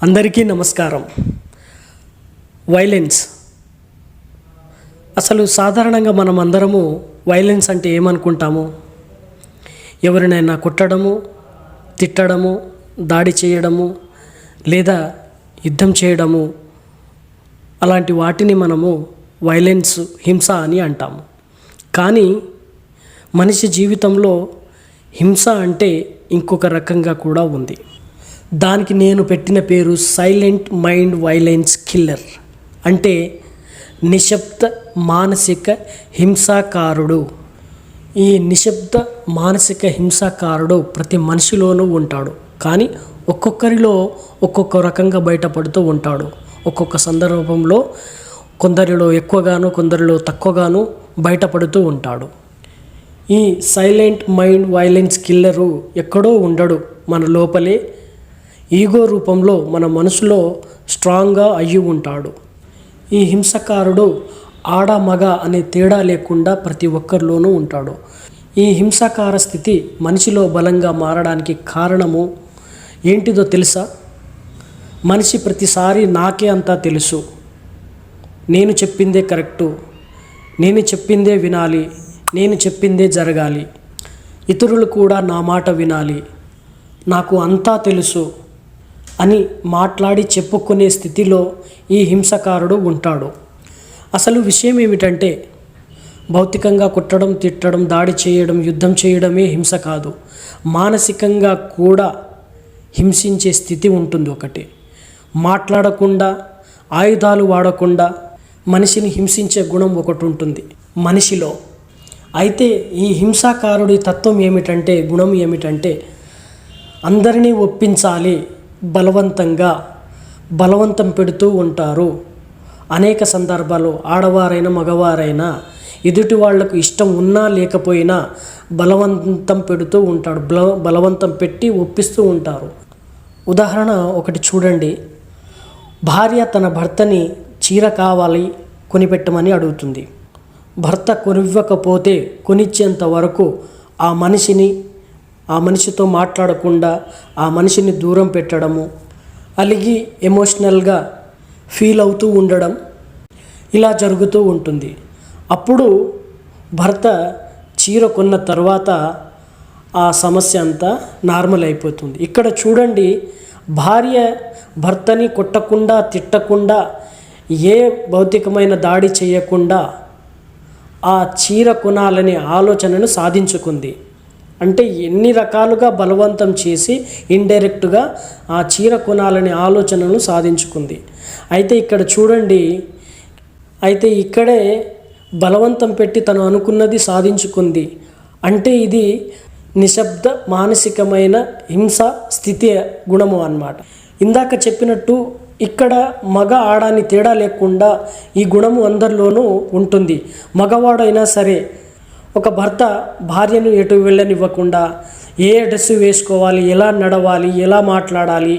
అందరికీ నమస్కారం. వైలెన్స్ అసలు సాధారణంగా మనం అందరము వైలెన్స్ అంటే ఏమనుకుంటాము? ఎవరినైనా కొట్టడము, తిట్టడము, దాడి చేయడము లేదా యుద్ధం చేయడము, అలాంటి వాటిని మనము వైలెన్స్, హింస అని అంటాము. కానీ మనిషి జీవితంలో హింస అంటే ఇంకొక రకంగా కూడా ఉంది. దానికి నేను పెట్టిన పేరు సైలెంట్ మైండ్ వైలెన్స్ కిల్లర్. అంటే నిశ్శబ్ద మానసిక హింసాకారుడు. ఈ నిశ్శబ్ద మానసిక హింసాకారుడు ప్రతి మనిషిలోనూ ఉంటాడు. కానీ ఒక్కొక్కరిలో ఒక్కొక్క రకంగా బయటపడుతూ ఉంటాడు. ఒక్కొక్క సందర్భంలో కొందరిలో ఎక్కువగాను, కొందరిలో తక్కువగాను బయటపడుతూ ఉంటాడు. ఈ సైలెంట్ మైండ్ వైలెన్స్ కిల్లరు ఎక్కడో ఉండడు, మన లోపలే ఈగో రూపంలో మన మనసులో స్ట్రాంగ్గా అయ్యి ఉంటాడు. ఈ హింసకారుడు ఆడ మగ అనే తేడా లేకుండా ప్రతి ఒక్కరిలోనూ ఉంటాడు. ఈ హింసాకార స్థితి మనిషిలో బలంగా మారడానికి కారణము ఏంటిదో తెలుసా? మనిషి ప్రతిసారి నాకే అంతా తెలుసు, నేను చెప్పిందే కరెక్టు, నేను చెప్పిందే వినాలి, నేను చెప్పిందే జరగాలి, ఇతరులు కూడా నా మాట వినాలి, నాకు అంతా తెలుసు అని మాట్లాడి చెప్పుకునే స్థితిలో ఈ హింసకారుడు ఉంటాడు. అసలు విషయం ఏమిటంటే, భౌతికంగా కొట్టడం, తిట్టడం, దాడి చేయడం, యుద్ధం చేయడమే హింస కాదు. మానసికంగా కూడా హింసించే స్థితి ఉంటుంది. ఒకటి మాట్లాడకుండా, ఆయుధాలు వాడకుండా మనిషిని హింసించే గుణం ఒకటి ఉంటుంది మనిషిలో. అయితే ఈ హింసాకారుడి తత్వం ఏమిటంటే, గుణం ఏమిటంటే, అందరినీ ఒప్పించాలి, బలవంతం పెడుతూ ఉంటారు. అనేక సందర్భాలు ఆడవారైనా మగవారైనా ఎదుటి వాళ్లకు ఇష్టం ఉన్నా లేకపోయినా బలవంతం పెడుతూ ఉంటాడు, బలవంతం పెట్టి ఒప్పిస్తూ ఉంటారు. ఉదాహరణ ఒకటి చూడండి. భార్య తన భర్తని చీర కావాలి కొనిపెట్టమని అడుగుతుంది. భర్త కొనివ్వకపోతే కొనిచ్చేంత వరకు ఆ మనిషితో మాట్లాడకుండా ఆ మనిషిని దూరం పెట్టడము, అలిగి ఎమోషనల్గా ఫీల్ అవుతూ ఉండడం, ఇలా జరుగుతూ ఉంటుంది. అప్పుడు భర్త చీర కొన్న తర్వాత ఆ సమస్య అంతా నార్మల్ అయిపోతుంది. ఇక్కడ చూడండి, భార్య భర్తని కొట్టకుండా, తిట్టకుండా, ఏ భౌతికమైన దాడి చేయకుండా ఆ చీర కొనాలనే ఆలోచనను సాధించుకుంది. అంటే ఎన్ని రకాలుగా బలవంతం చేసి ఇండైరెక్ట్గా ఆ చీర కొనాలనే ఆలోచనను సాధించుకుంది. అయితే ఇక్కడ చూడండి, ఇక్కడే బలవంతం పెట్టి తను అనుకున్నది సాధించుకుంది. అంటే ఇది నిశ్శబ్ద మానసికమైన హింస స్థితి గుణము అన్నమాట. ఇందాక చెప్పినట్టు ఇక్కడ మగ ఆడాని తేడా లేకుండా ఈ గుణము అందరిలోనూ ఉంటుంది. మగవాడైనా సరే ఒక భర్త భార్యను ఎటు వెళ్ళనివ్వకుండా, ఏ డ్రెస్సు వేసుకోవాలి, ఎలా నడవాలి, ఎలా మాట్లాడాలి,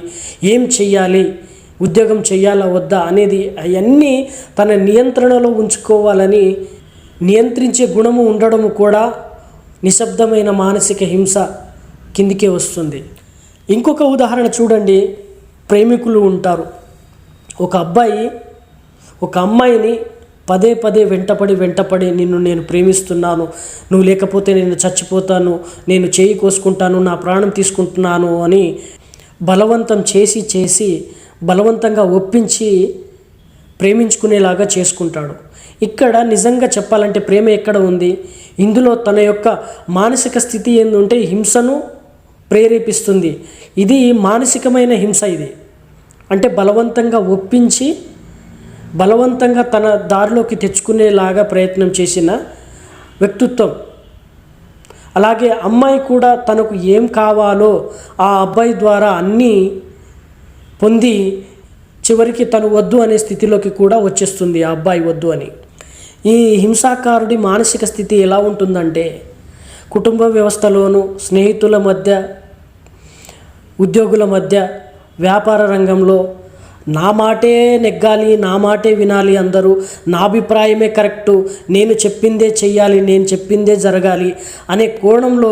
ఏం చెయ్యాలి, ఉద్యోగం చెయ్యాలా వద్దా అనేది అవన్నీ తన నియంత్రణలో ఉంచుకోవాలని నియంత్రించే గుణము ఉండడము కూడా నిశ్శబ్దమైన మానసిక హింస కిందికే వస్తుంది. ఇంకొక ఉదాహరణ చూడండి. ప్రేమికులు ఉంటారు. ఒక అబ్బాయి ఒక అమ్మాయిని పదే వెంటపడి నిన్ను నేను ప్రేమిస్తున్నాను, నువ్వు లేకపోతే నేను చచ్చిపోతాను, నేను చేయి కోసుకుంటాను, నా ప్రాణం తీసుకుంటున్నాను అని బలవంతం చేసి బలవంతంగా ఒప్పించి ప్రేమించుకునేలాగా చేసుకుంటాడు. ఇక్కడ నిజంగా చెప్పాలంటే ప్రేమ ఎక్కడ ఉంది? ఇందులో తన యొక్క మానసిక స్థితి ఏంటంటే హింసను ప్రేరేపిస్తుంది. ఇది మానసికమైన హింస. ఇది అంటే బలవంతంగా ఒప్పించి బలవంతంగా తన దారిలోకి తెచ్చుకునేలాగా ప్రయత్నం చేసిన వ్యక్తిత్వం. అలాగే అమ్మాయి కూడా తనకు ఏం కావాలో ఆ అబ్బాయి ద్వారా అన్నీ పొంది చివరికి తను వద్దు అనే స్థితిలోకి కూడా వచ్చేస్తుంది, ఆ అబ్బాయి వద్దు అని. ఈ హింసాకారుడి మానసిక స్థితి ఎలా ఉంటుందంటే, కుటుంబ వ్యవస్థలోనూ, స్నేహితుల మధ్య, ఉద్యోగుల మధ్య, వ్యాపార రంగంలో నా మాటే నెగ్గాలి, నా మాటే వినాలి, అందరూ నా అభిప్రాయమే కరెక్టు, నేను చెప్పిందే చెయ్యాలి, నేను చెప్పిందే జరగాలి అనే కోణంలో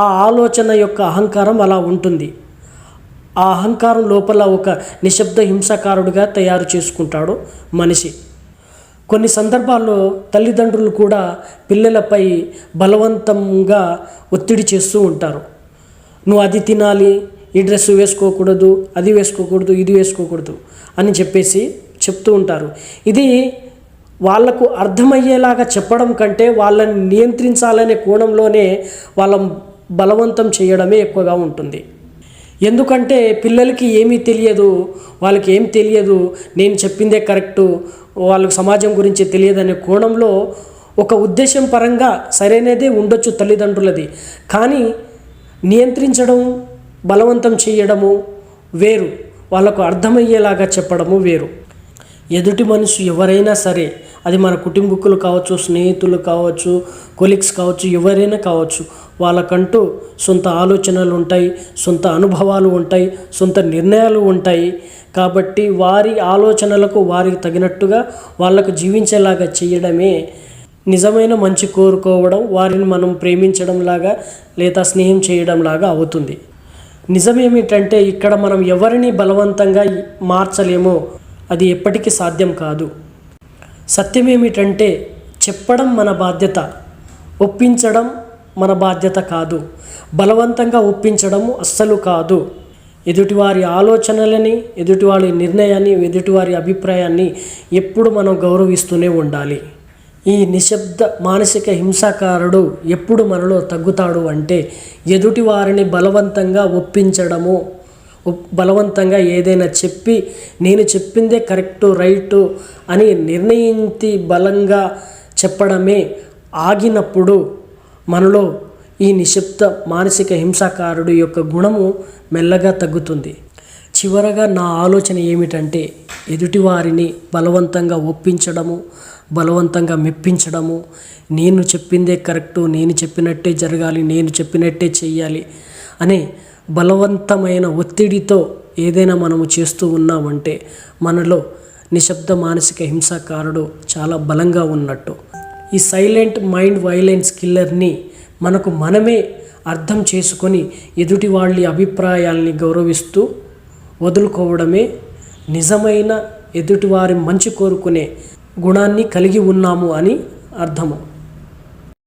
ఆ ఆలోచన యొక్క అహంకారం అలా ఉంటుంది. ఆ అహంకారం లోపల ఒక నిశ్శబ్ద హింసాకారుడిగా తయారు చేసుకుంటాడు మనిషి. కొన్ని సందర్భాల్లో తల్లిదండ్రులు కూడా పిల్లలపై బలవంతంగా ఒత్తిడి చేస్తూ ఉంటారు. నువ్వు అది తినాలి, ఈ డ్రెస్ వేసుకోకూడదు, అది వేసుకోకూడదు, ఇది వేసుకోకూడదు అని చెప్పేసి చెప్తూ ఉంటారు. ఇది వాళ్లకు అర్థమయ్యేలాగా చెప్పడం కంటే వాళ్ళని నియంత్రించాలనే కోణంలోనే వాళ్ళ బలవంతం చేయడమే ఎక్కువగా ఉంటుంది. ఎందుకంటే పిల్లలకి ఏమీ తెలియదు, వాళ్ళకి ఏం తెలియదు, నేను చెప్పిందే కరెక్టు, వాళ్ళకి సమాజం గురించి తెలియదనే కోణంలో ఒక ఉద్దేశం పరంగా సరైనదే ఉండొచ్చు తల్లిదండ్రులది. కానీ నియంత్రించడం, బలవంతం చేయడము వేరు, వాళ్ళకు అర్థమయ్యేలాగా చెప్పడము వేరు. ఎదుటి మనిషి ఎవరైనా సరే, అది మన కుటుంబీకులు కావచ్చు, స్నేహితులు కావచ్చు, కొలీగ్స్ కావచ్చు, ఎవరైనా కావచ్చు, వాళ్ళకంటూ సొంత ఆలోచనలు ఉంటాయి, సొంత అనుభవాలు ఉంటాయి, సొంత నిర్ణయాలు ఉంటాయి. కాబట్టి వారి ఆలోచనలకు వారికి తగినట్టుగా వాళ్ళకు జీవించేలాగా చేయడమే నిజమైన మంచి కోరుకోవడం, వారిని మనం ప్రేమించడం లాగా లేదా స్నేహం చేయడం లాగా అవుతుంది. నిజమేమిటంటే ఇక్కడ మనం ఎవరిని బలవంతంగా మార్చలేమో, అది ఎప్పటికీ సాధ్యం కాదు. సత్యమేమిటంటే చెప్పడం మన బాధ్యత, ఒప్పించడం మన బాధ్యత కాదు. బలవంతంగా ఒప్పించడము అస్సలు కాదు. ఎదుటివారి ఆలోచనలని, ఎదుటివారి నిర్ణయాన్ని, ఎదుటివారి అభిప్రాయాన్ని ఎప్పుడు మనం గౌరవిస్తూనే ఉండాలి. ఈ నిశ్శబ్ద మానసిక హింసాకారుడు ఎప్పుడు మనలో తగ్గుతాడు అంటే ఎదుటి వారిని బలవంతంగా ఒప్పించడము, బలవంతంగా ఏదైనా చెప్పి నేను చెప్పిందే కరెక్టు, రైటు అని నిర్ణయించి బలంగా చెప్పడమే ఆగినప్పుడు మనలో ఈ నిశ్శబ్ద మానసిక హింసాకారుడు యొక్క గుణము మెల్లగా తగ్గుతుంది. చివరగా నా ఆలోచన ఏమిటంటే ఎదుటివారిని బలవంతంగా ఒప్పించడము, బలవంతంగా మెప్పించడము, నేను చెప్పిందే కరెక్టు, నేను చెప్పినట్టే జరగాలి, నేను చెప్పినట్టే చెయ్యాలి అనే బలవంతమైన ఒత్తిడితో ఏదైనా మనము చేస్తూ ఉన్నామంటే మనలో నిశ్శబ్ద మానసిక హింసాకారుడు చాలా బలంగా ఉన్నట్టు. ఈ సైలెంట్ మైండ్ వైలెన్స్ కిల్లర్ని మనకు మనమే అర్థం చేసుకొని ఎదుటి వాళ్ళ అభిప్రాయాల్ని గౌరవిస్తూ వదులుకోవడమే నిజమైన ఎదుటివారి మంచి కోరుకునే గుణాన్ని కలిగి ఉన్నాము అని అర్థము.